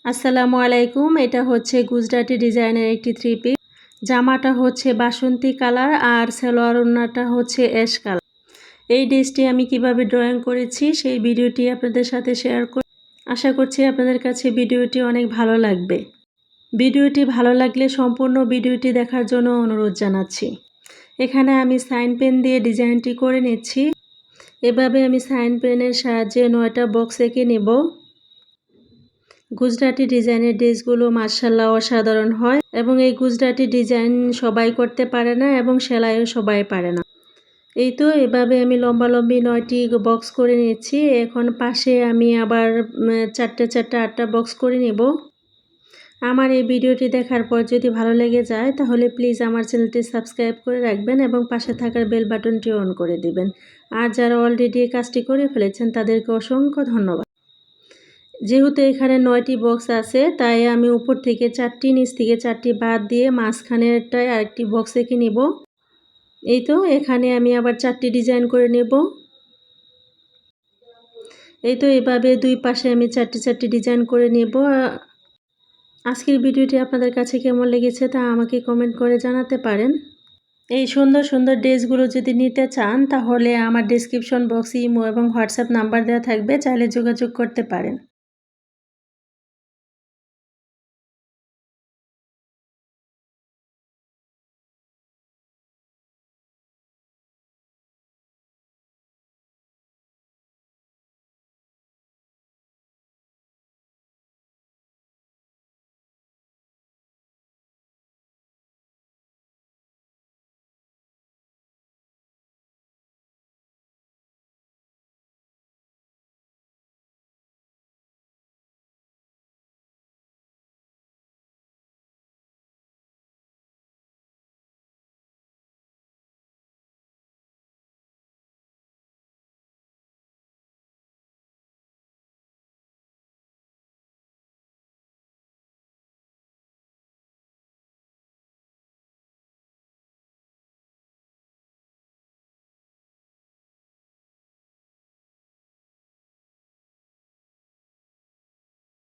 আসসালামু আলাইকুম। এটা হচ্ছে গুজরাটি ডিজাইনের একটি থ্রি পিস। জামাটা হচ্ছে বাসন্তী কালার আর সালোয়ার ওড়নাটা হচ্ছে অ্যাশ কালার। এই ড্রেসটি আমি কিভাবে ড্রয়িং করেছি সেই ভিডিওটি আপনাদের সাথে শেয়ার করি। আশা করছি আপনাদের কাছে ভিডিওটি অনেক ভালো লাগবে। ভিডিওটি ভালো লাগলে সম্পূর্ণ ভিডিওটি দেখার জন্য অনুরোধ জানাচ্ছি। এখানে আমি সাইন পেন দিয়ে ডিজাইনটি করে নিচ্ছি। এভাবে আমি সাইন পেনের সাহায্যে 9টা বক্স এঁকে নেব। গুজরাটি ডিজাইনের ড্রেসগুলো মাশাআল্লাহ অসাধারণ হয় এবং এই গুজরাটি ডিজাইন সবাই করতে পারে না এবং সেলাইও সবাই পারে না। এই তো এভাবে আমি লম্বালম্বি 9টি বক্স করে নিয়েছি। এখন পাশে আমি আবার 8টা বক্স করে নেব। আমার এই ভিডিওটি দেখার পর যদি ভালো লেগে যায় তাহলে প্লিজ আমার চ্যানেলটি সাবস্ক্রাইব করে রাখবেন এবং পাশে থাকার বেল বাটনটি অন করে দিবেন। আর যারা অলরেডি এই কাজটি করে ফেলেছেন তাদেরকে অসংখ্য ধন্যবাদ। যেহেতু এখানে 9টি বক্স আছে তাই আমি উপর থেকে 4টি নিচ থেকে 4টি বাদ দিয়ে মাঝখানেরটায় আরেকটি বক্স এঁকে নেব। এই তো এখানে আমি আবার 4টি ডিজাইন করে নেব। এই তো এভাবে দুই পাশে আমি 4টি ডিজাইন করে নেব। আজকের ভিডিওটি আপনাদের কাছে কেমন লেগেছে তা আমাকে কমেন্ট করে জানাতে পারেন। এই সুন্দর সুন্দর ড্রেসগুলো যদি নিতে চান তাহলে আমার ডেসক্রিপশন বক্সে ইমো এবং হোয়াটসঅ্যাপ নাম্বার দেওয়া থাকবে, চাইলে যোগাযোগ করতে পারেন।